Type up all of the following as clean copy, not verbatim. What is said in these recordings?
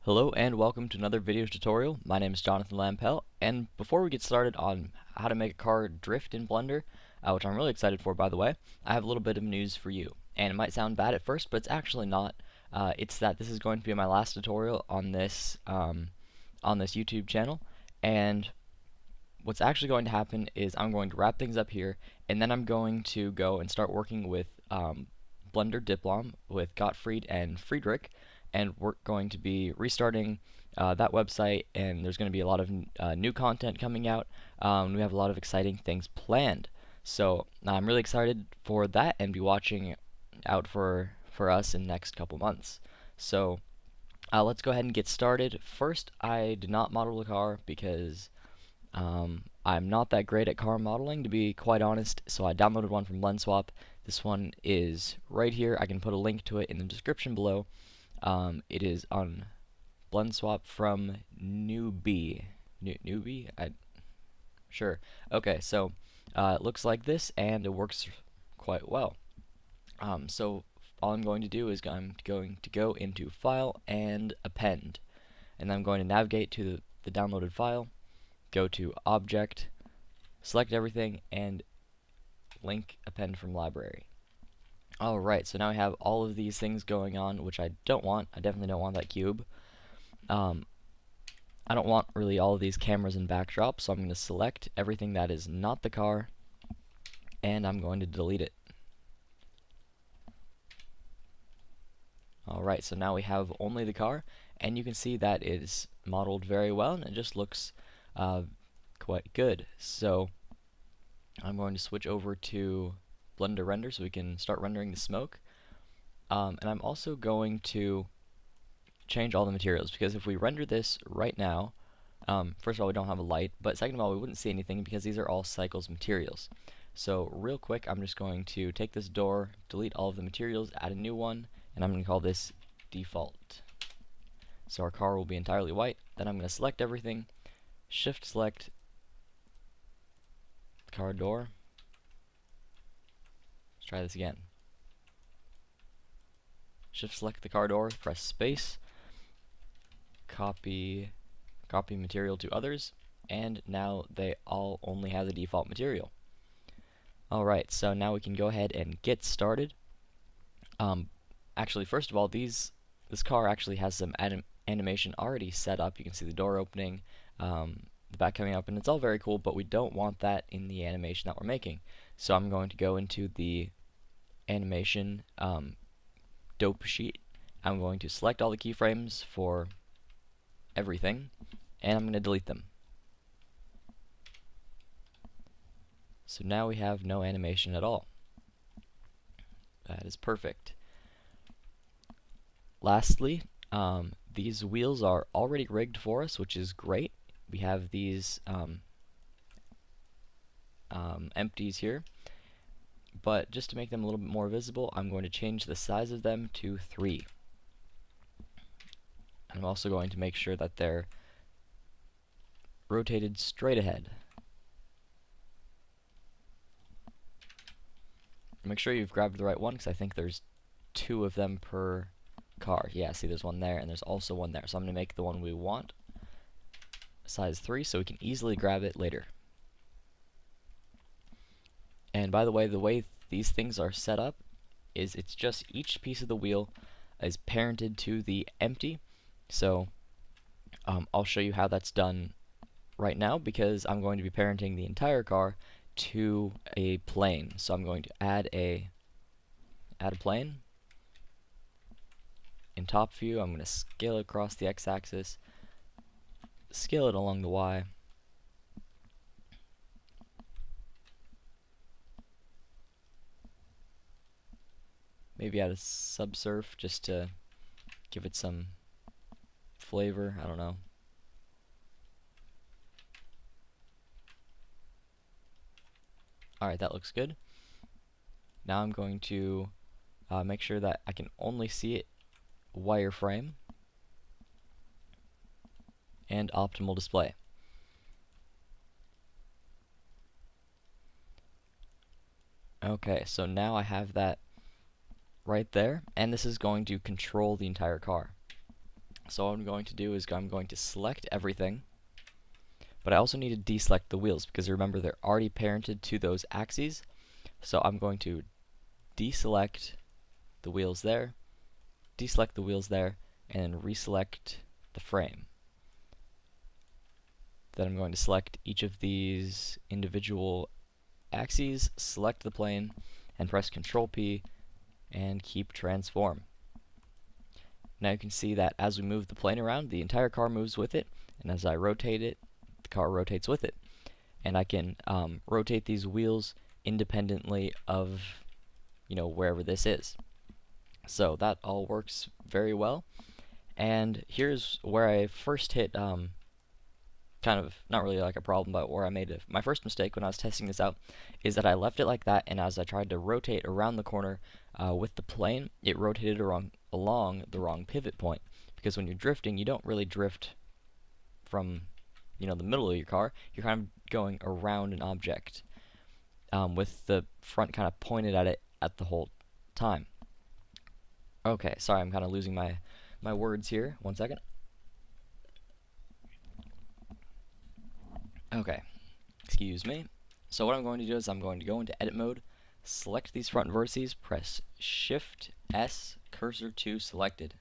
Hello and welcome to another video tutorial. My name is Jonathan Lampel, and before we get started on how to make a car drift in Blender, which I'm really excited for by the way, I have a little bit of news for you. And it might sound bad at first, but it's actually not. It's that this is going to be my last tutorial on this YouTube channel, and what's actually going to happen is I'm going to wrap things up here, and then I'm going to go and start working with Blender Diplom with Gottfried and Friedrich, and we're going to be restarting that website, and there's going to be a lot of new content coming out. We have a lot of exciting things planned, so I'm really excited for that and be watching out for us in the next couple months. So let's go ahead and get started. First, I did not model the car because I'm not that great at car modeling, to be quite honest, so I downloaded one from BlendSwap. This one is right here. I can put a link to it in the description below. It is on BlendSwap from Newbie. Newbie? Sure. Okay, so it looks like this, and it works quite well. So all I'm going to do is I'm going to go into File and Append, and I'm going to navigate to the downloaded file, go to Object, select everything, and link Append from Library. Alright, so now I have all of these things going on, which I don't want. I definitely don't want that cube. I don't want really all of these cameras and backdrops, so I'm going to select everything that is not the car, and I'm going to delete it. Alright, so now we have only the car, and you can see that it is modeled very well, and it just looks quite good. So I'm going to switch over to Blender Render so we can start rendering the smoke. And I'm also going to change all the materials, because if we render this right now, first of all, we don't have a light, but second of all, we wouldn't see anything because these are all Cycles materials. So real quick, I'm just going to take this door, delete all of the materials, add a new one, and I'm going to call this Default. So our car will be entirely white. Then I'm going to select everything, Shift select the car door. Let's try this again. Shift select the car door, press space, copy material to others, and now they all only have the default material. Alright, so now we can go ahead and get started. Actually, first of all, this car actually has some animation already set up. You can see the door opening, the back coming up, and it's all very cool, but we don't want that in the animation that we're making. So I'm going to go into the animation dope sheet. I'm going to select all the keyframes for everything, and I'm going to delete them. So now we have no animation at all. That is perfect. Lastly, these wheels are already rigged for us, which is great. We have these empties here, but just to make them a little bit more visible, I'm going to change the size of them to 3. And I'm also going to make sure that they're rotated straight ahead. Make sure you've grabbed the right one, because I think there's 2 of them per car. Yeah, see, there's one there, and there's also one there. So I'm going to make the one we want size 3 so we can easily grab it later. And by the way these things are set up is it's just each piece of the wheel is parented to the empty. So I'll show you how that's done right now, because I'm going to be parenting the entire car to a plane. So I'm going to add a plane. In top view, I'm going to scale it across the x-axis, scale it along the y, maybe add a subsurf just to give it some flavor, I don't know. Alright, that looks good. Now I'm going to make sure that I can only see it wireframe and optimal display. Okay, so now I have that right there, and this is going to control the entire car. So what I'm going to do is I'm going to select everything, but I also need to deselect the wheels because remember they're already parented to those axes. So I'm going to deselect the wheels there, deselect the wheels there, and reselect the frame. Then I'm going to select each of these individual axes, select the plane, and press Control P and keep transform. Now you can see that as we move the plane around, the entire car moves with it, and as I rotate it, the car rotates with it. And I can rotate these wheels independently of, wherever this is. So that all works very well. And here's where I first hit kind of not really like a problem, but where I made my first mistake when I was testing this out is that I left it like that, and as I tried to rotate around the corner with the plane, it rotated along the wrong pivot point. Because when you're drifting, you don't really drift from the middle of your car. You're kind of going around an object with the front kind of pointed at it at the whole time. Okay, sorry, I'm kind of losing my words here. 1 second. Okay, excuse me. So what I'm going to do is I'm going to go into edit mode, select these front vertices, press Shift S, cursor to selected.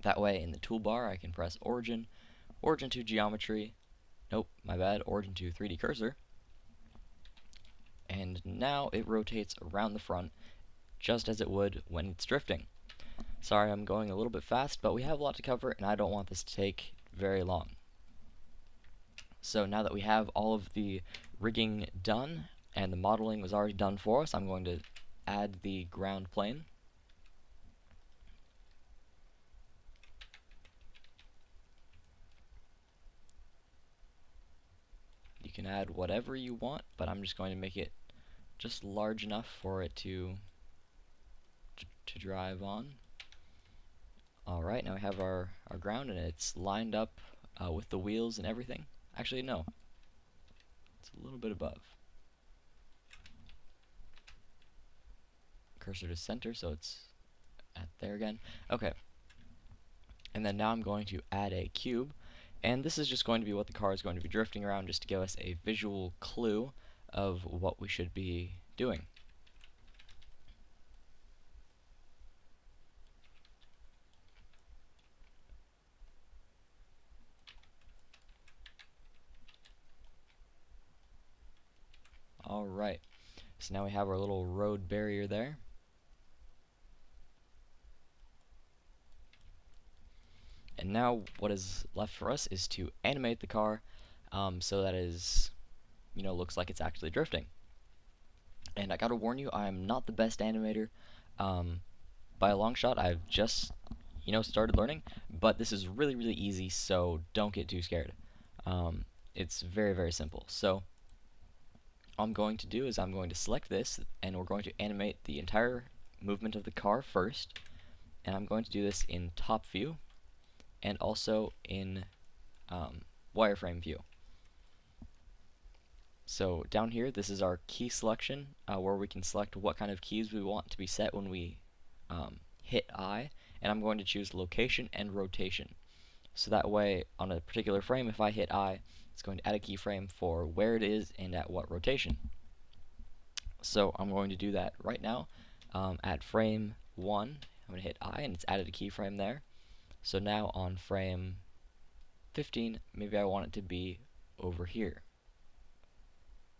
That way in the toolbar I can press origin, origin to geometry, nope, my bad, origin to 3D cursor, and now it rotates around the front just as it would when it's drifting. Sorry, I'm going a little bit fast, but we have a lot to cover and I don't want this to take very long. So now that we have all of the rigging done and the modeling was already done for us, I'm going to add the ground plane. You can add whatever you want, but I'm just going to make it just large enough for it to drive on. Alright, now we have our ground and it's lined up with the wheels and everything. Actually, no. It's a little bit above. Cursor to center, so it's at there again. Okay. And then now I'm going to add a cube, and this is just going to be what the car is going to be drifting around, just to give us a visual clue of what we should be doing. Alright, so now we have our little road barrier there. And now what is left for us is to animate the car so that is, looks like it's actually drifting. And I gotta warn you, I'm not the best animator. By a long shot, I've just, started learning, but this is really, really easy, so don't get too scared. It's very, very simple. So all I'm going to do is I'm going to select this, and we're going to animate the entire movement of the car first, and I'm going to do this in top view and also in wireframe view. So down here, this is our key selection, where we can select what kind of keys we want to be set when we hit I, and I'm going to choose location and rotation. So that way, on a particular frame, if I hit I, it's going to add a keyframe for where it is and at what rotation. So I'm going to do that right now. At frame 1, I'm going to hit I, and it's added a keyframe there. So now on frame 15, maybe I want it to be over here,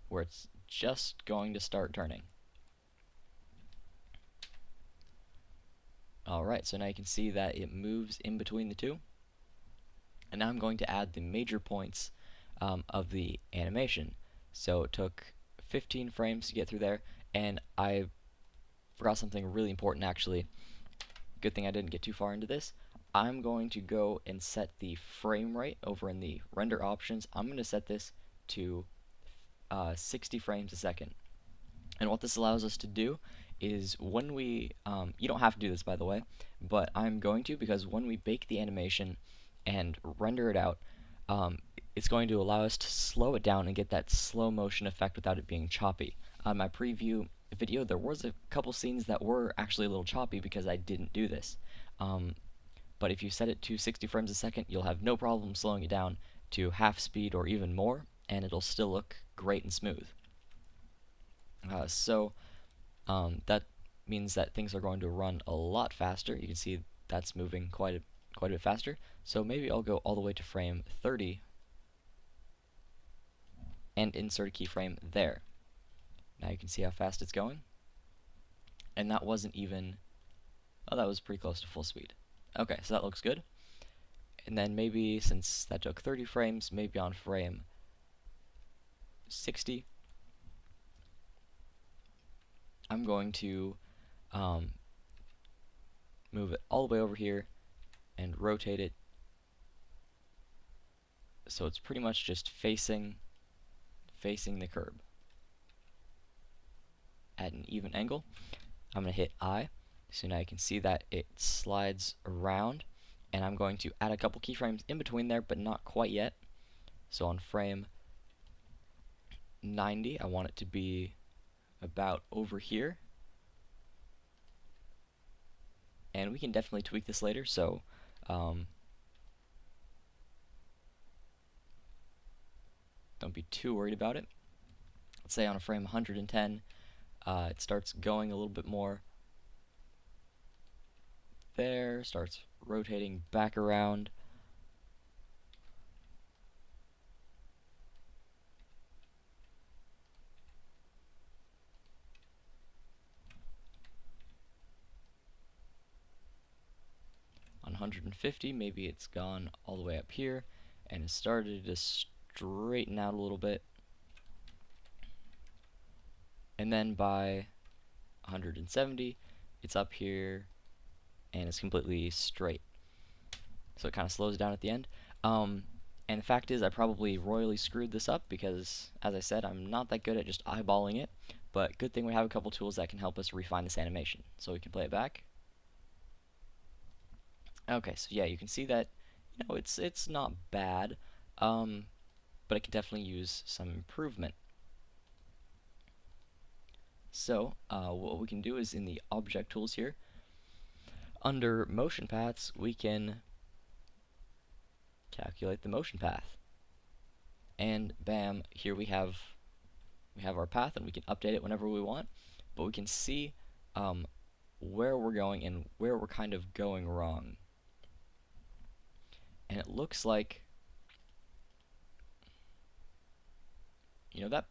where it's just going to start turning. Alright, so now you can see that it moves in between the two. And now I'm going to add the major points of the animation. So it took 15 frames to get through there, and I forgot something really important actually. Good thing I didn't get too far into this. I'm going to go and set the frame rate over in the render options. I'm going to set this to 60 frames a second. And what this allows us to do is when we, you don't have to do this by the way, but I'm going to, because when we bake the animation and render it out, it's going to allow us to slow it down and get that slow motion effect without it being choppy. On my preview video, there was a couple scenes that were actually a little choppy because I didn't do this. but if you set it to 60 frames a second, you'll have no problem slowing it down to half speed or even more, and it'll still look great and smooth. That means that things are going to run a lot faster. You can see that's moving quite a bit faster. So maybe I'll go all the way to frame 30 and insert a keyframe there. Now you can see how fast it's going. And that wasn't even, oh, that was pretty close to full speed. Okay, so that looks good. And then maybe, since that took 30 frames, maybe on frame 60, I'm going to move it all the way over here and rotate it so it's pretty much just facing the curb at an even angle. I'm going to hit I, so now you can see that it slides around, and I'm going to add a couple keyframes in between there, but not quite yet. So on frame 90, I want it to be about over here, and we can definitely tweak this later, so don't be too worried about it. Let's say on a frame 110, it starts going a little bit more there, starts rotating back around. On 150, maybe it's gone all the way up here and it started to straighten out a little bit. And then by 170, it's up here and it's completely straight. So it kind of slows down at the end. And the fact is, I probably royally screwed this up because, as I said, I'm not that good at just eyeballing it. But good thing we have a couple tools that can help us refine this animation. So we can play it back. Okay, so yeah, you can see that, you know, it's not bad, but it can definitely use some improvement. So what we can do is in the object tools here, under motion paths, we can calculate the motion path. And bam, here we have our path, and we can update it whenever we want, but we can see where we're going and where we're kind of going wrong. And it looks like, you know, that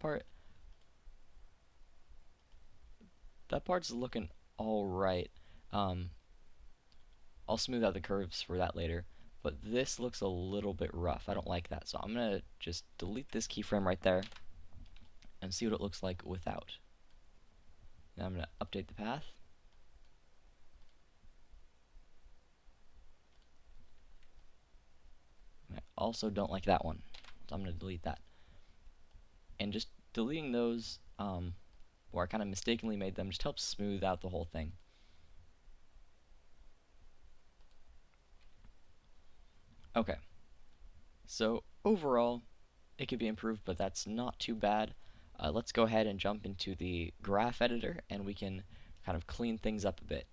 part's looking alright. I'll smooth out the curves for that later, but this looks a little bit rough. I don't like that, so I'm gonna just delete this keyframe right there and see what it looks like without. Now I'm gonna update the path. I also don't like that one, so I'm gonna delete that. And just deleting those where I kind of mistakenly made them just helps smooth out the whole thing. Okay, so overall it could be improved, but that's not too bad. Let's go ahead and jump into the graph editor and we can kind of clean things up a bit.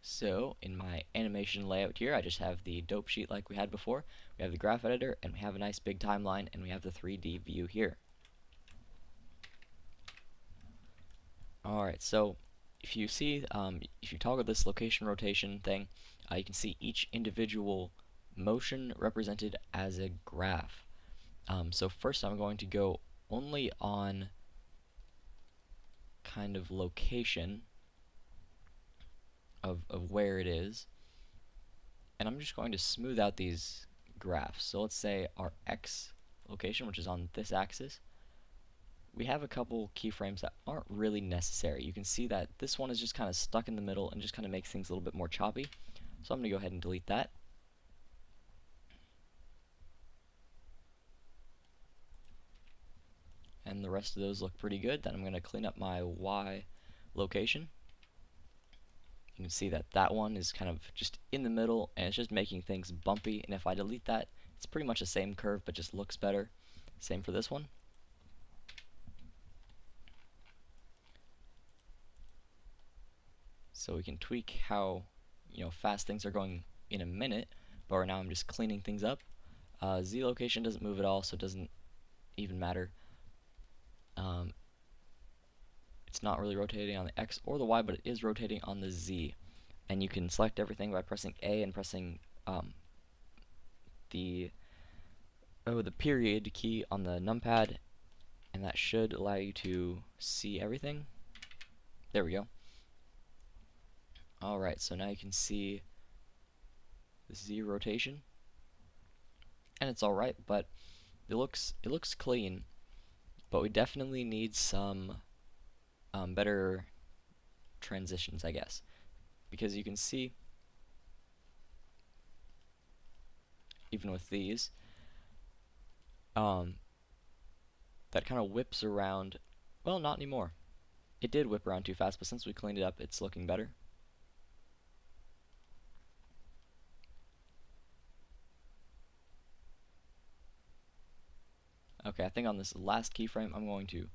So in my animation layout here, I just have the dope sheet like we had before. We have the graph editor, and we have a nice big timeline, and we have the 3D view here. Alright, so if you see, if you toggle this location rotation thing, you can see each individual motion represented as a graph. So first I'm going to go only on kind of location of where it is, and I'm just going to smooth out these graphs. So let's say our X location, which is on this axis, we have a couple keyframes that aren't really necessary. You can see that this one is just kind of stuck in the middle and just kind of makes things a little bit more choppy. So I'm going to go ahead and delete that. And the rest of those look pretty good. Then I'm going to clean up my Y location. You can see that that one is kind of just in the middle and it's just making things bumpy, and if I delete that, it's pretty much the same curve but just looks better. Same for this one. So we can tweak how, fast things are going in a minute, but right now I'm just cleaning things up. Z location doesn't move at all, so it doesn't even matter. It's not really rotating on the X or the Y, but it is rotating on the Z. And you can select everything by pressing A and pressing the period key on the numpad, and that should allow you to see everything. There we go. Alright, so now you can see the Z rotation, and it's alright, but it looks clean, but we definitely need some better transitions, I guess, because you can see even with these that kind of whips around. Well, not anymore. It did whip around too fast, but since we cleaned it up, it's looking better. Okay, I think on this last keyframe I'm going to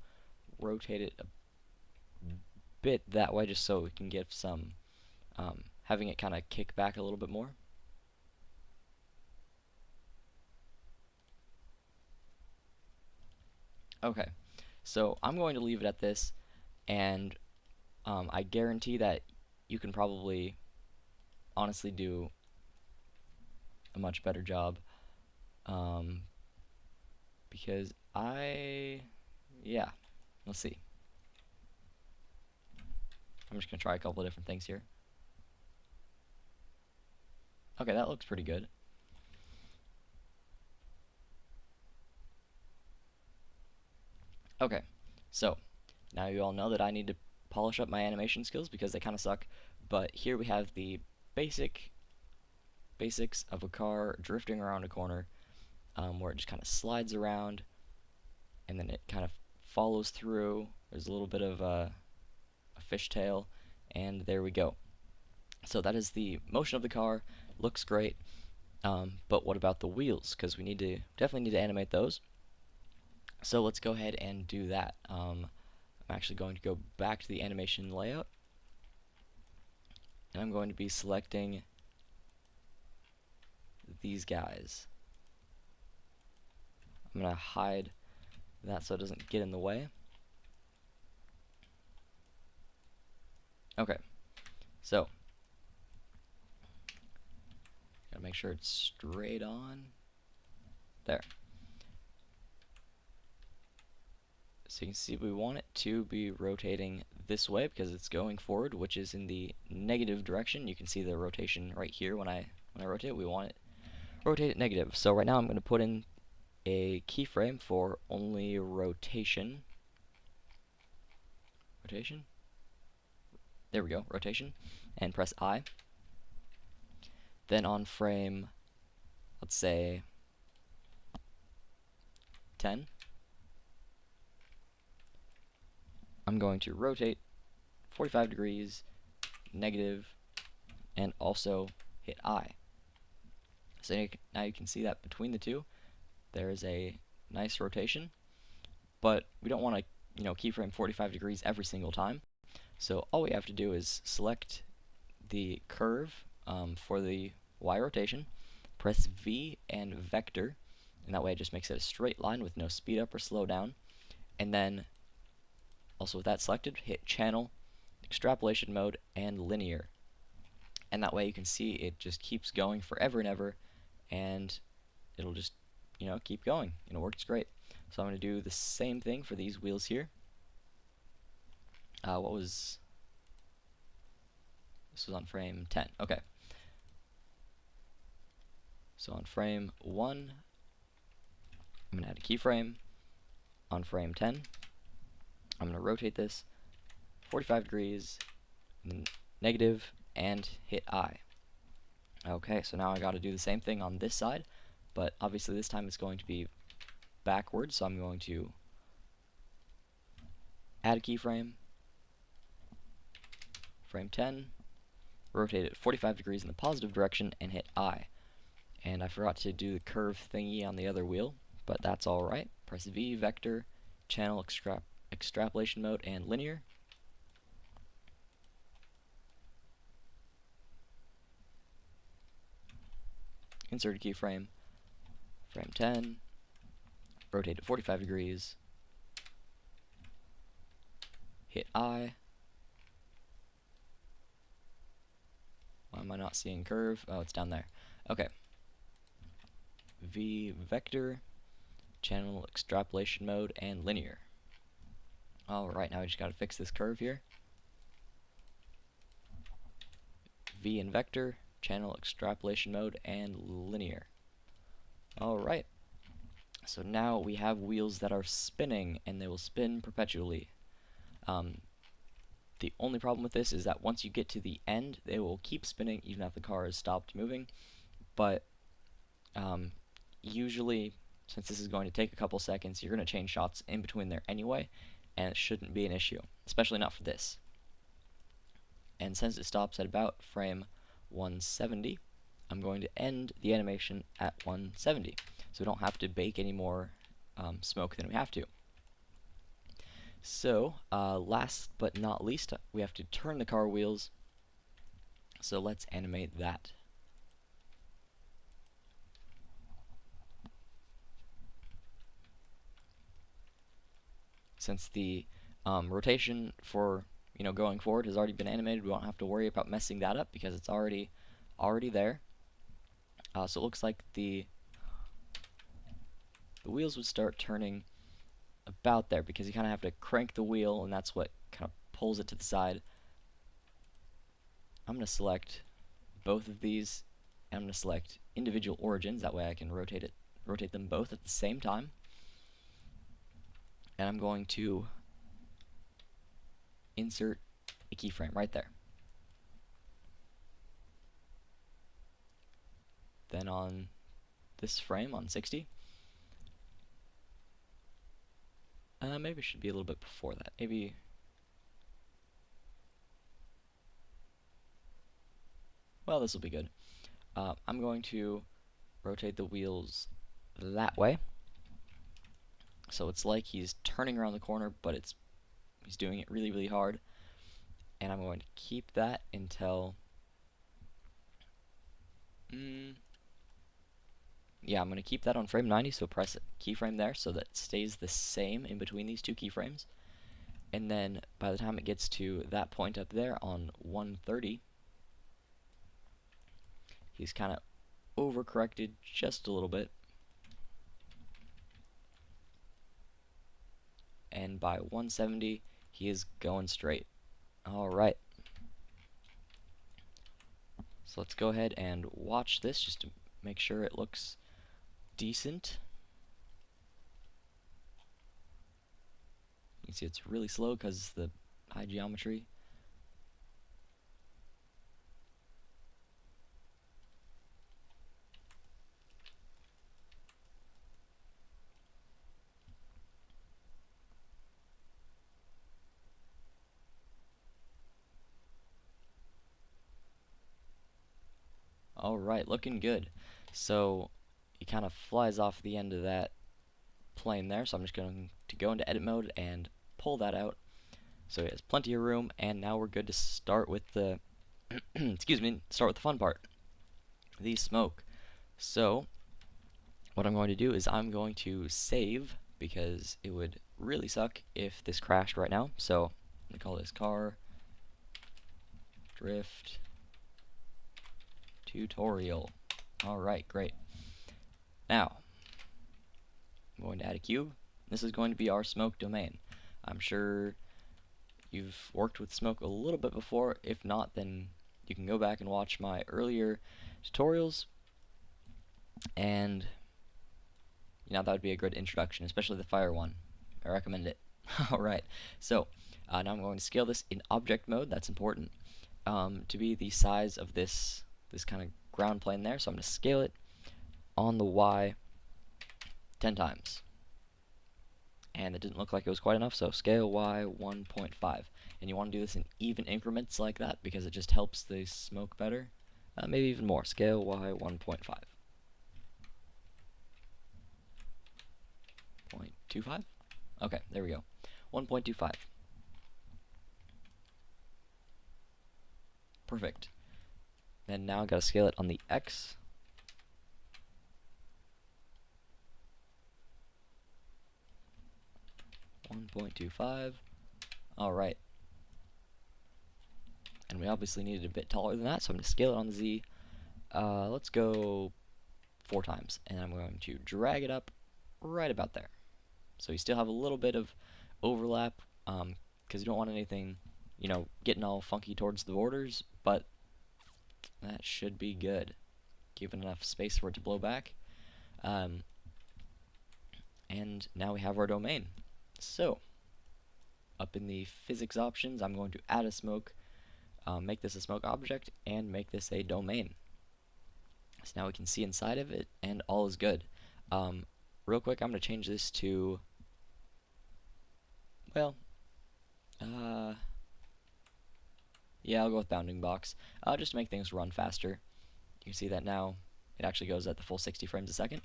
rotate it a bit that way just so we can get some having it kind of kick back a little bit more. Okay, so I'm going to leave it at this, and I guarantee that you can probably honestly do a much better job, because yeah, let's see. I'm just gonna try a couple of different things here. Okay, that looks pretty good. Okay, so now you all know that I need to polish up my animation skills because they kind of suck, but here we have the basics of a car drifting around a corner, where it just kind of slides around and then it kind of follows through. There's a little bit of a fishtail, and there we go. So that is the motion of the car. Looks great, but what about the wheels? Because we definitely need to animate those. So let's go ahead and do that. I'm actually going to go back to the animation layout, and I'm going to be selecting these guys. I'm going to hide that so it doesn't get in the way. Okay, so gotta make sure it's straight on. There. So you can see we want it to be rotating this way because it's going forward, which is in the negative direction. You can see the rotation right here. When I rotate it, we want it rotate it negative. So right now I'm going to put in a keyframe for only rotation. Rotation. There we go, rotation, and press I. Then on frame, let's say 10, I'm going to rotate 45 degrees, negative, and also hit I. So now you can see that between the two, there is a nice rotation, but we don't want to, keyframe 45 degrees every single time. So all we have to do is select the curve for the Y rotation, press V and vector, and that way it just makes it a straight line with no speed up or slow down. And then also with that selected, hit channel, extrapolation mode, and linear. And that way you can see it just keeps going forever and ever, and it'll just keep going, and it works great. So I'm going to do the same thing for these wheels here. This was on frame 10. Okay. So on frame 1, I'm going to add a keyframe. On frame 10, I'm going to rotate this 45 degrees, negative, and hit I. Okay, so now I got to do the same thing on this side, but obviously this time it's going to be backwards, so I'm going to add a keyframe, frame 10, rotate it 45 degrees in the positive direction, and hit I. And I forgot to do the curve thingy on the other wheel, but that's alright. Press V, vector, channel, extrapolation mode, and linear. insert a keyframe, frame 10, rotate it 45 degrees, hit I. Why am I not seeing curve? Oh, it's down there. Okay. V vector, channel extrapolation mode, and linear. Alright, now we just gotta fix this curve here. V and vector, channel extrapolation mode, and linear. Alright. So now we have wheels that are spinning, and they will spin perpetually. The only problem with this is that once you get to the end, they will keep spinning even if the car has stopped moving. But usually, since this is going to take a couple seconds, you're going to change shots in between there anyway, and it shouldn't be an issue, especially not for this. And since it stops at about frame 170, I'm going to end the animation at 170, so we don't have to bake any more smoke than we have to. So, last but not least, we have to turn the car wheels, so let's animate that. Since the rotation for going forward has already been animated, we won't have to worry about messing that up because it's already there. So it looks like the wheels would start turning about there because you kind of have to crank the wheel, and that's what kind of pulls it to the side. I'm going to select both of these, and I'm going to select individual origins. That way I can rotate them both at the same time. And I'm going to insert a keyframe right there. Then on this frame, on 60, maybe it should be a little bit before that. Maybe. Well, this will be good. I'm going to rotate the wheels that way. So it's like he's turning around the corner, but he's doing it really, really hard. And I'm going to keep that until. Yeah, I'm going to keep that on frame 90, so press keyframe there so that it stays the same in between these two keyframes. And then by the time it gets to that point up there on 130, he's kind of overcorrected just a little bit. And by 170, he is going straight. Alright. So let's go ahead and watch this just to make sure it looks decent. You can see it's really slow because the high geometry. Alright, looking good. So he kind of flies off the end of that plane there, so I'm just going to go into edit mode and pull that out. So he has plenty of room, and now we're good to start with the start with the fun part, the smoke. So what I'm going to do is I'm going to save, because it would really suck if this crashed right now. So I'm going to call this car drift tutorial. Alright, great. Now, I'm going to add a cube. This is going to be our smoke domain. I'm sure you've worked with smoke a little bit before. If not, then you can go back and watch my earlier tutorials, and that would be a good introduction, especially the fire one. I recommend it. Alright, so now I'm going to scale this in object mode. That's important to be the size of this kind of ground plane there. So I'm going to scale it on the Y 10 times. And it didn't look like it was quite enough, so scale Y 1.5. And you want to do this in even increments like that because it just helps the smoke better. Maybe even more. Scale Y 1.5. 0.25? Okay, there we go. 1.25. Perfect. Then now I gotta scale it on the X. 1.25. Alright. And we obviously need it a bit taller than that, so I'm going to scale it on the Z. Let's go 4 times, and I'm going to drag it up right about there. So you still have a little bit of overlap, because you don't want anything, getting all funky towards the borders, but that should be good. Given enough space for it to blow back. And now we have our domain. So, up in the physics options, I'm going to add a smoke, make this a smoke object, and make this a domain. So now we can see inside of it, and all is good. Real quick, I'm going to change this to, well, yeah, I'll go with bounding box, just to make things run faster. You can see that now it actually goes at the full 60 frames a second.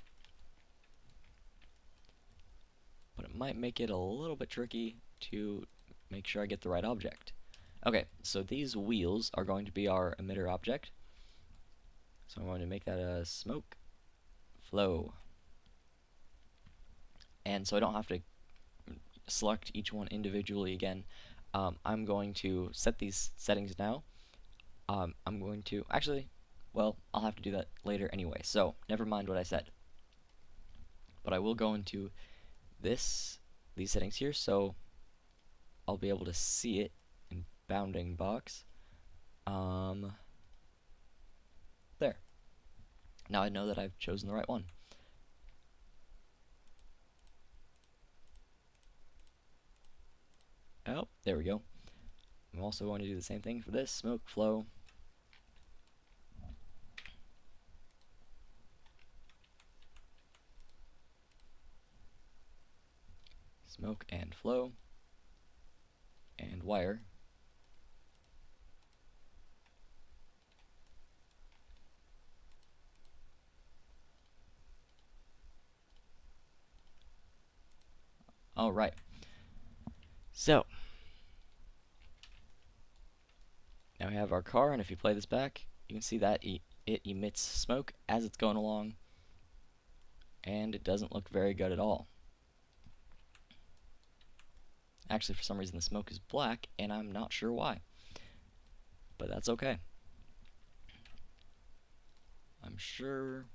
But it might make it a little bit tricky to make sure I get the right object. Okay, so these wheels are going to be our emitter object. So I'm going to make that a smoke flow. And so I don't have to select each one individually again. I'm going to set these settings now. I'm going to, actually, well, I'll have to do that later anyway, so never mind what I said. But I will go into these settings here, so I'll be able to see it in bounding box. There. Now I know that I've chosen the right one. Oh, there we go. I'm also going to do the same thing for this smoke flow. Smoke and flow and wire. Alright. So, now we have our car, and if you play this back, you can see that it emits smoke as it's going along, and it doesn't look very good at all. Actually, for some reason the smoke is black, and I'm not sure why. But that's okay. I'm sure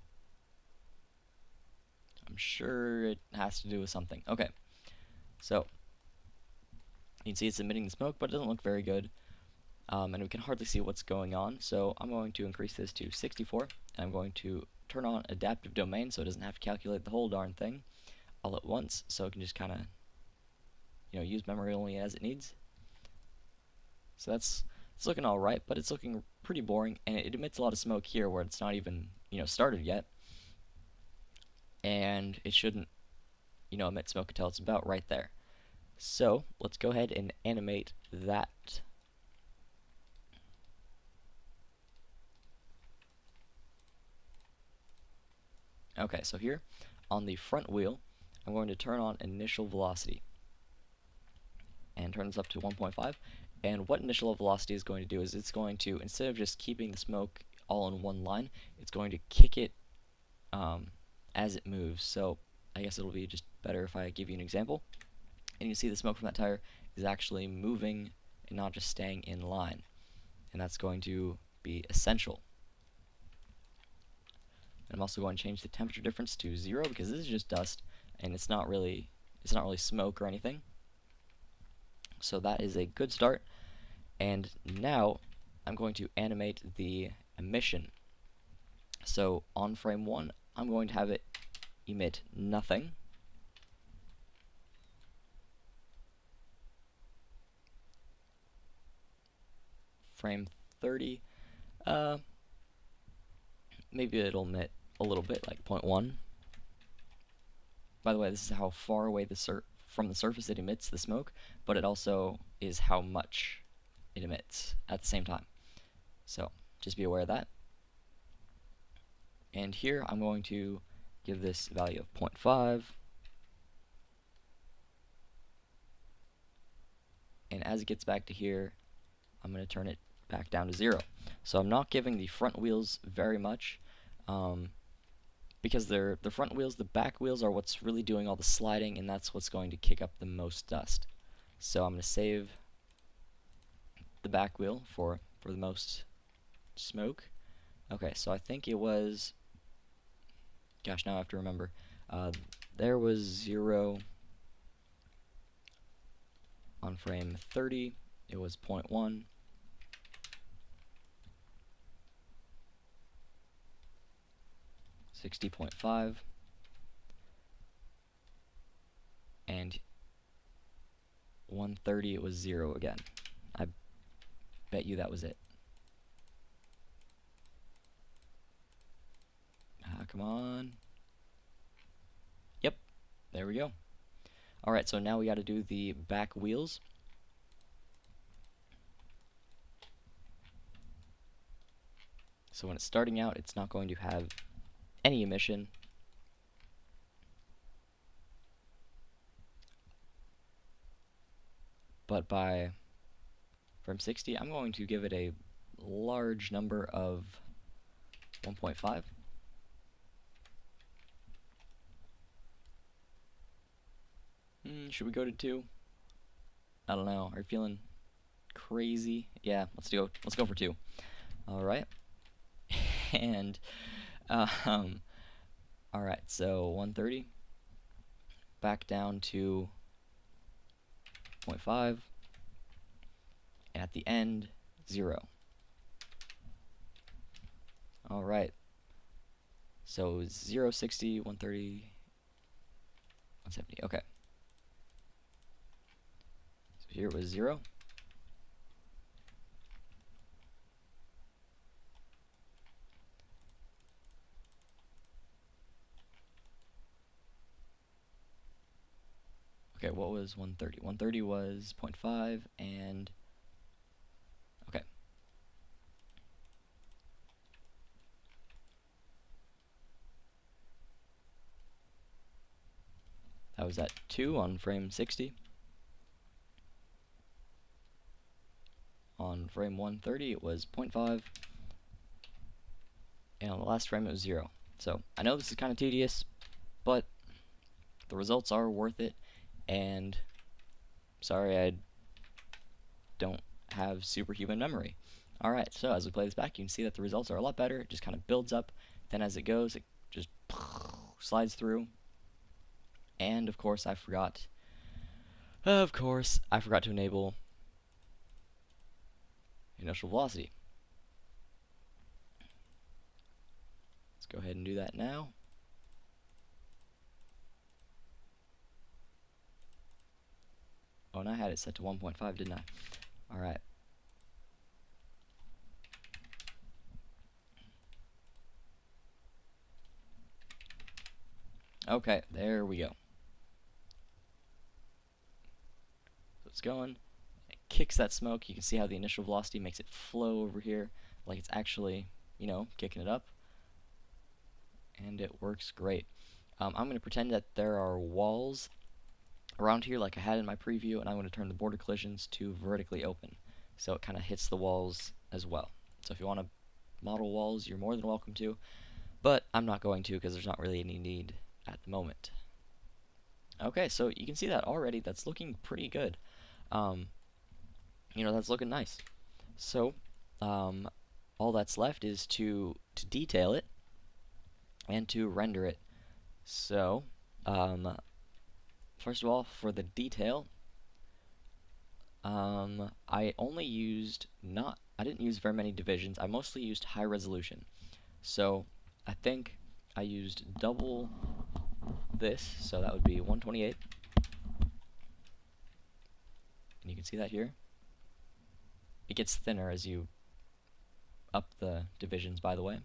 it has to do with something. Okay. So, you can see it's emitting the smoke, but it doesn't look very good. And we can hardly see what's going on. So I'm going to increase this to 64, and I'm going to turn on adaptive domain so it doesn't have to calculate the whole darn thing all at once, so it can just kind of, use memory only as it needs. So it's looking alright, but it's looking pretty boring, and it emits a lot of smoke here where it's not even, started yet. And it shouldn't, emit smoke until it's about right there. So let's go ahead and animate that. Okay, so here on the front wheel, I'm going to turn on initial velocity and turn this up to 1.5. And what initial velocity is going to do is it's going to, instead of just keeping the smoke all in one line, it's going to kick it as it moves. So I guess it'll be just better if I give you an example. And you can see the smoke from that tire is actually moving and not just staying in line. And that's going to be essential. I'm also going to change the temperature difference to 0 because this is just dust and it's not really smoke or anything. So that is a good start. And now I'm going to animate the emission. So on frame 1, I'm going to have it emit nothing. Frame 30, maybe it'll emit a little bit, like 0.1. By the way, this is how far away from the surface it emits the smoke, but it also is how much it emits at the same time. So just be aware of that. And here I'm going to give this value of 0.5. And as it gets back to here, I'm going to turn it back down to 0. So I'm not giving the front wheels very much. because the front wheels, the back wheels are what's really doing all the sliding, and that's what's going to kick up the most dust. So I'm going to save the back wheel for the most smoke. Okay, so I think it was, gosh, now I have to remember. There was 0 on frame 30. It was 0.1. $60.5, and 130 it was 0 again. I bet you that was it. Come on. Yep, there we go. Alright, so now we got to do the back wheels. So when it's starting out, it's not going to have any emission. But by frame 60, I'm going to give it a large number of 1.5. Should we go to 2? I don't know. Are you feeling crazy? Yeah, let's go for 2. All right. And all right, so 130 back down to 0.5, and at the end 0. All right, so 0, 60, 130, 170. Okay, so here it was 0. Okay, what was 130? 130 was 0.5, and okay. That was at 2 on frame 60. On frame 130 it was 0.5, and on the last frame it was 0. So I know this is kind of tedious, but the results are worth it, and sorry I don't have superhuman memory. Alright, so as we play this back, you can see that the results are a lot better. It just kind of builds up, then as it goes, it just slides through. And of course I forgot to enable initial velocity. Let's go ahead and do that now. Oh, and I had it set to 1.5, didn't I? Alright. Okay, there we go. So it's going. It kicks that smoke. You can see how the initial velocity makes it flow over here like it's actually, you know, kicking it up. And it works great. I'm going to pretend that there are walls around here like I had in my preview, and I'm going to turn the border collisions to vertically open, so it kind of hits the walls as well. So if you want to model walls, you're more than welcome to, but I'm not going to because there's not really any need at the moment. Okay, so you can see that already. That's looking pretty good. You know, that's looking nice. So all that's left is to detail it and to render it. So first of all, for the detail, I only used I didn't use very many divisions. I mostly used high resolution. So I think I used double this, so that would be 128. And you can see that here. It gets thinner as you up the divisions, by the way.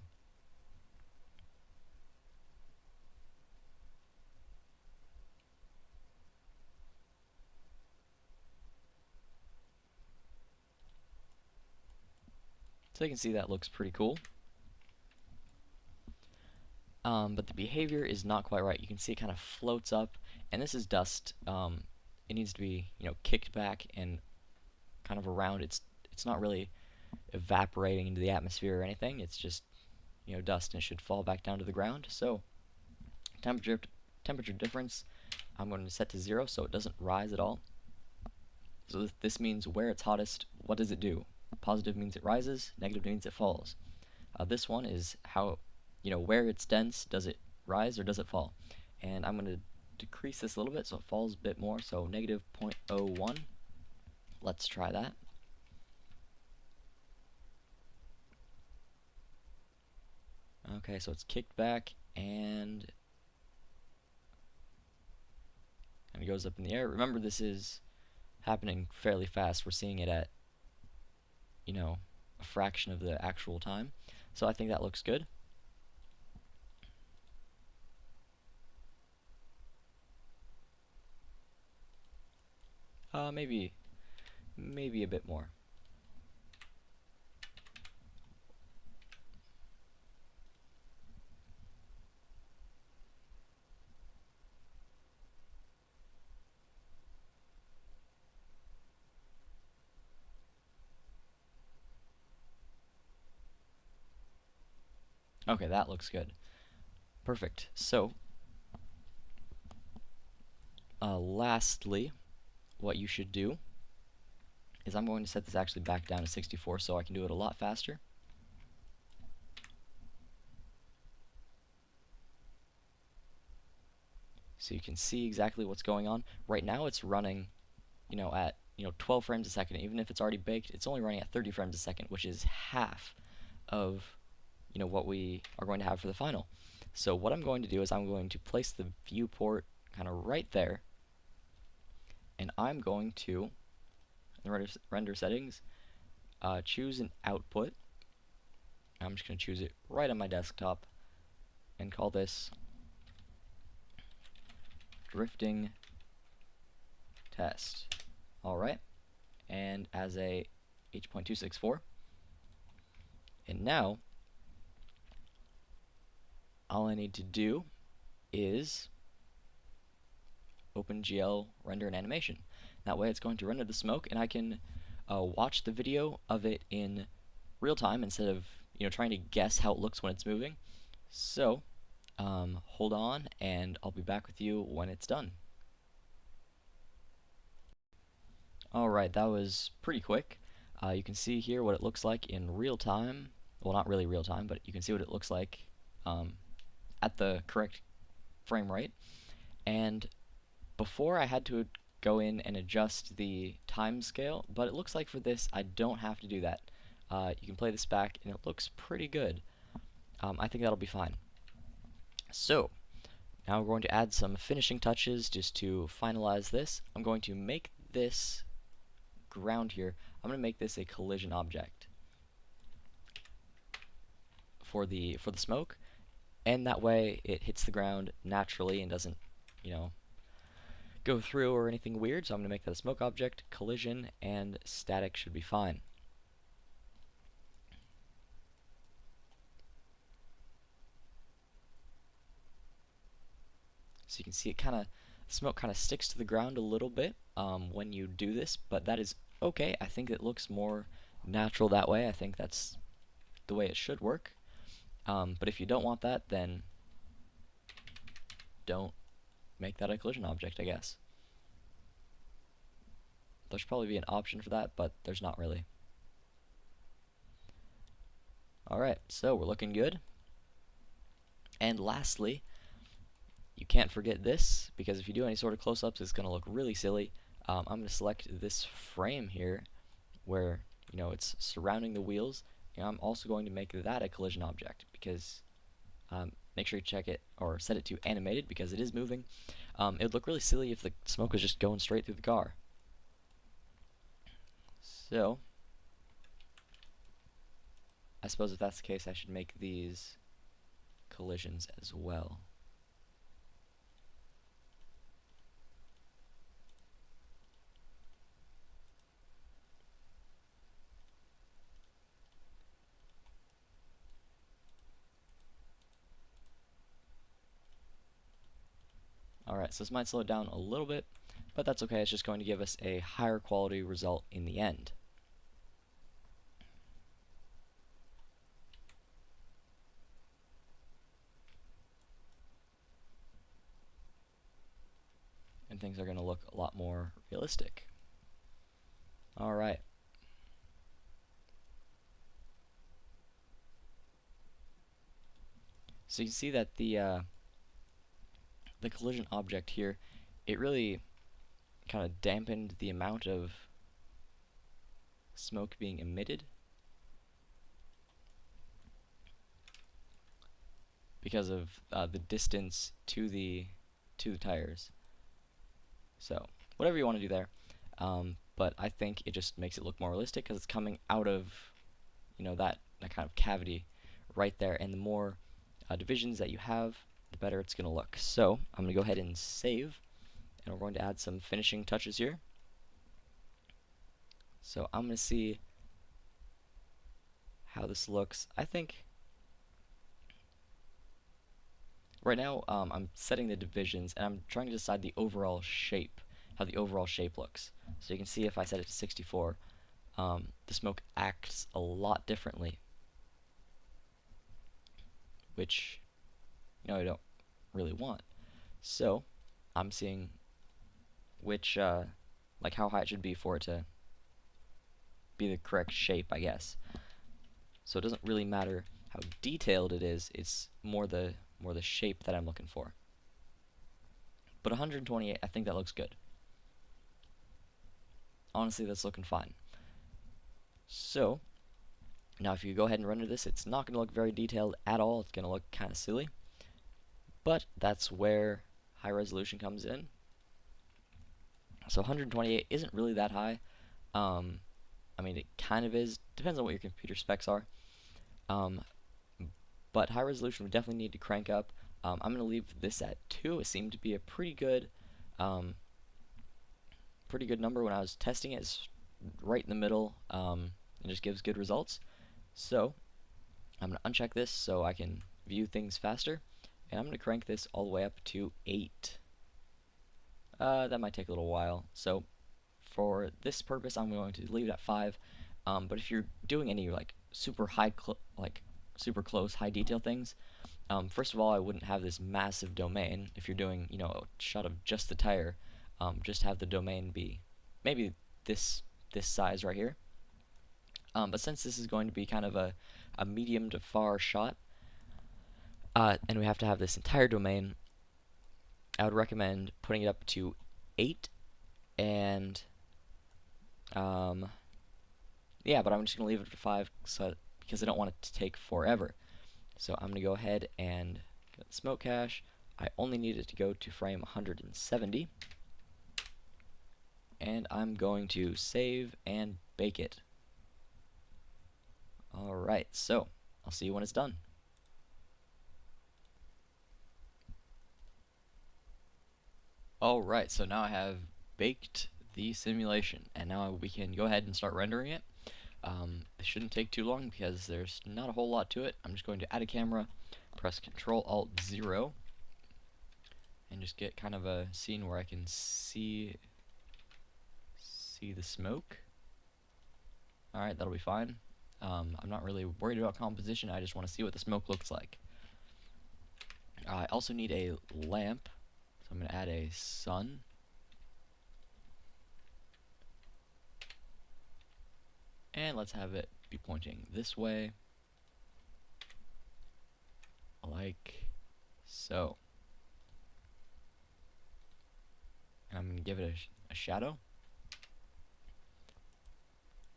So you can see that looks pretty cool. But the behavior is not quite right. You can see it kind of floats up, and this is dust. It needs to be, you know, kicked back and kind of around. It's not really evaporating into the atmosphere or anything. It's just, you know, dust, and it should fall back down to the ground. So temperature difference, I'm going to set to 0 so it doesn't rise at all. So this means where it's hottest, what does it do? Positive means it rises, negative means it falls. This one is how, where it's dense, does it rise or does it fall? And I'm going to decrease this a little bit so it falls a bit more, so negative 0.01. Let's try that. Okay, so it's kicked back and it goes up in the air. Remember, this is happening fairly fast. We're seeing it at, a fraction of the actual time. So I think that looks good. Maybe a bit more. Okay, that looks good. Perfect. So, lastly, what you should do is I'm going to set this actually back down to 64 so I can do it a lot faster. So you can see exactly what's going on. Right now it's running, at 12 frames a second. Even if it's already baked, it's only running at 30 frames a second, which is half of what we are going to have for the final. So what I'm going to do is I'm going to place the viewport kind of right there, and I'm going to, in the render settings, choose an output. I'm just going to choose it right on my desktop and call this drifting test. Alright, and as a H.264. And now all I need to do is OpenGL render and animation. That way it's going to render the smoke, and I can watch the video of it in real time instead of trying to guess how it looks when it's moving. So hold on, and I'll be back with you when it's done. Alright, that was pretty quick. You can see here what it looks like in real time. Well, not really real time, but you can see what it looks like at the correct frame rate. And before I had to go in and adjust the time scale, but it looks like for this I don't have to do that. You can play this back and it looks pretty good. I think that'll be fine. So now we're going to add some finishing touches just to finalize this. I'm going to make this ground here, I'm going to make this a collision object for the smoke, and that way it hits the ground naturally and doesn't, go through or anything weird. So I'm going to make that a smoke object, collision, and static should be fine. So you can see smoke kind of sticks to the ground a little bit when you do this, but that is okay. I think it looks more natural that way. I think that's the way it should work. But if you don't want that, then don't make that a collision object, I guess. There should probably be an option for that, but there's not really. Alright, so we're looking good. And lastly, you can't forget this, because if you do any sort of close-ups, it's going to look really silly. I'm going to select this frame here, where it's surrounding the wheels, and I'm also going to make that a collision object, because make sure you check it or set it to animated, because it is moving. It would look really silly if the smoke was just going straight through the car. So I suppose if that's the case, I should make these collisions as well. Alright, so this might slow it down a little bit, but that's okay. It's just going to give us a higher quality result in the end. things are going to look a lot more realistic. Alright. So you can see that the collision object here, it really kind of dampened the amount of smoke being emitted because of the distance to the tires. So whatever you want to do there, but I think it just makes it look more realistic because it's coming out of that kind of cavity right there, and the more divisions that you have, the better it's going to look. So I'm going to go ahead and save, and we're going to add some finishing touches here. So I'm going to see how this looks. I think right now I'm setting the divisions, and I'm trying to decide the overall shape, how the overall shape looks. So you can see if I set it to 64, the smoke acts a lot differently, which I don't really want. So I'm seeing which like how high it should be for it to be the correct shape, I guess. So it doesn't really matter how detailed it is, it's more the shape that I'm looking for. But 128, I think that looks good. Honestly, that's looking fine. So now if you go ahead and render this, it's not going to look very detailed at all. It's going to look kind of silly. But that's where high resolution comes in. So 128 isn't really that high. I mean, it kind of is. Depends on what your computer specs are. But high resolution we definitely need to crank up. I'm going to leave this at 2. It seemed to be a pretty good number when I was testing it. It's right in the middle. It just gives good results. So I'm going to uncheck this so I can view things faster. And I'm going to crank this all the way up to 8. That might take a little while. So for this purpose, I'm going to leave it at 5. But if you're doing any super super close, high detail things, first of all, I wouldn't have this massive domain. If you're doing a shot of just the tire, just have the domain be maybe this size right here. But since this is going to be kind of a medium to far shot, and we have to have this entire domain, I would recommend putting it up to 8. And yeah, but I'm just going to leave it to 5 because I don't want it to take forever. So I'm going to go ahead and get the smoke cache. I only need it to go to frame 170. And I'm going to save and bake it. Alright, so I'll see you when it's done. Alright, so now I have baked the simulation, and now we can go ahead and start rendering it. It shouldn't take too long because there's not a whole lot to it. I'm just going to add a camera, press Ctrl-Alt-0, and just get kind of a scene where I can see the smoke. Alright, that'll be fine. I'm not really worried about composition, I just want to see what the smoke looks like. I also need a lamp, so I'm going to add a sun. And let's have it be pointing this way, like so. And I'm going to give it a shadow.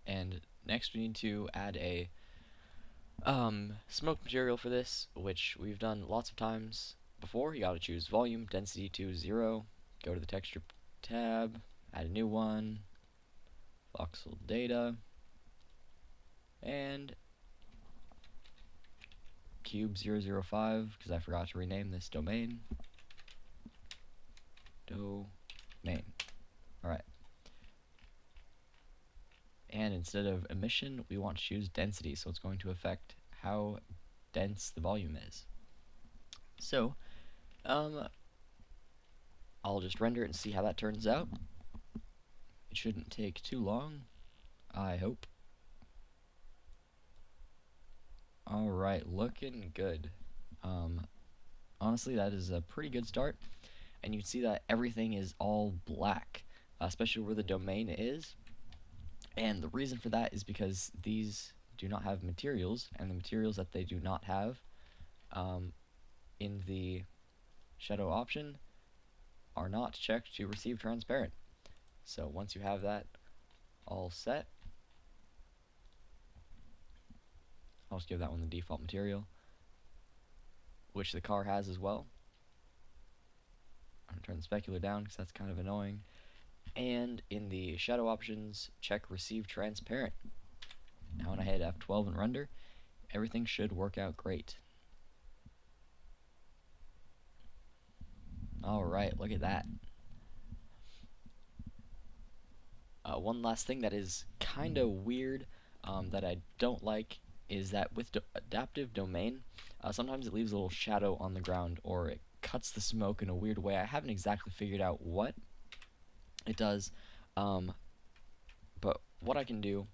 And next we need to add a smoke material for this, which we've done lots of times before. You gotta choose volume, density to 0, go to the texture tab, add a new one, voxel data, and cube 005, because I forgot to rename this domain. Alright. And instead of emission, we want to choose density, so it's going to affect how dense the volume is. So, I'll just render it and see how that turns out. It shouldn't take too long, I hope. Alright, looking good. Honestly, that is a pretty good start. and you can see that everything is all black, especially where the domain is. And the reason for that is because these do not have materials, and the materials that they do not have in the shadow option are not checked to receive transparent. So once you have that all set, I'll just give that one the default material, which the car has as well. I'm going to turn the specular down because that's kind of annoying. And in the shadow options, check receive transparent. Now when I hit F12 and render, everything should work out great. Alright, look at that. One last thing that is kind of weird that I don't like is that with adaptive domain, sometimes it leaves a little shadow on the ground, or it cuts the smoke in a weird way. I haven't exactly figured out what it does, but what I can do,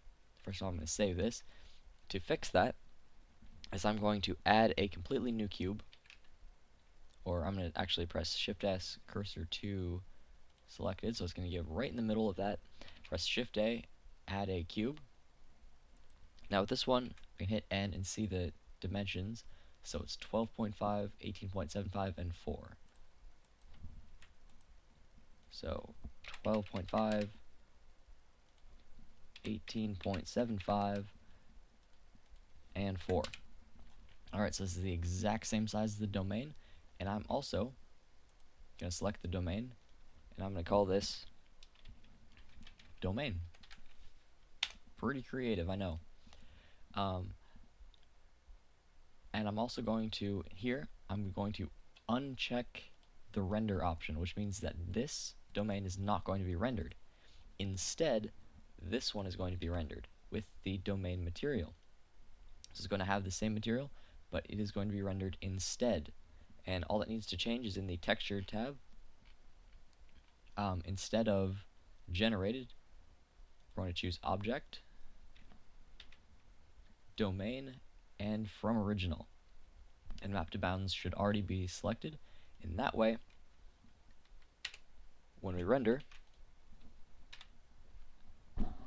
first of all I'm going to save this. To fix that is I'm going to add a completely new cube, or I'm going to actually press Shift S, cursor to selected, so it's going to give right in the middle of that. Press Shift A, add a cube. Now with this one, we can hit N and see the dimensions. So it's 12.5, 18.75, and 4. So 12.5, 18.75, and 4. Alright, so this is the exact same size as the domain, and I'm also going to select the domain, and I'm going to call this domain. Pretty creative, I know. And I'm also going to, here, I'm going to uncheck the render option, which means that this domain is not going to be rendered. Instead, this one is going to be rendered with the domain material. This is going to have the same material, but it is going to be rendered instead. And all that needs to change is in the texture tab. Instead of generated, we're going to choose object, domain, and from original. And map to bounds should already be selected. In that way, when we render,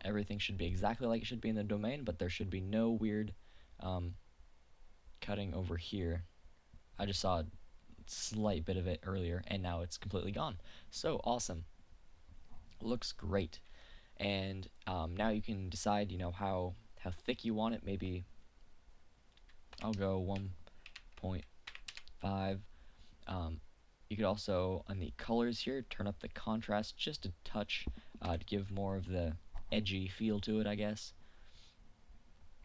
everything should be exactly like it should be in the domain, but there should be no weird cutting over here. I just saw a slight bit of it earlier, and now it's completely gone. So awesome. Looks great. And now you can decide, how thick you want it. Maybe I'll go 1.5. You could also, on the colors here, turn up the contrast just a touch to give more of the edgy feel to it, I guess.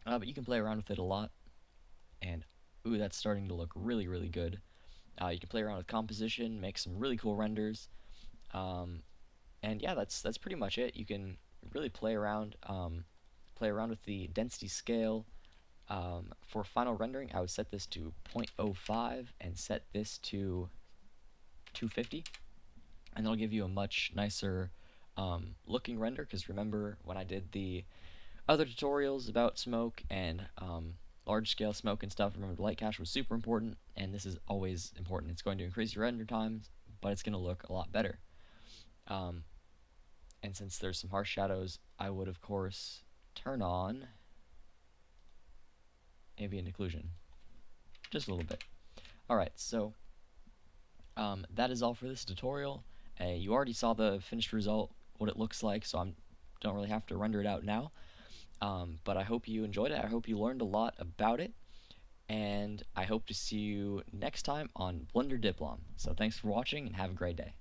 But you can play around with it a lot. And, ooh, that's starting to look really, really good. You can play around with composition, make some really cool renders. And yeah, that's pretty much it. You can really play around with the density scale. For final rendering, I would set this to 0.05 and set this to 250, and that'll give you a much nicer looking render, because remember when I did the other tutorials about smoke and large scale smoke and stuff, remember the light cache was super important, and this is always important. It's going to increase your render times, but it's going to look a lot better. And since there's some harsh shadows, I would of course turn on ambient occlusion just a little bit. Alright, so that is all for this tutorial. You already saw the finished result, what it looks like, so I don't really have to render it out now. But I hope you enjoyed it. I hope you learned a lot about it, and I hope to see you next time on Blender Diplom. So thanks for watching, and have a great day.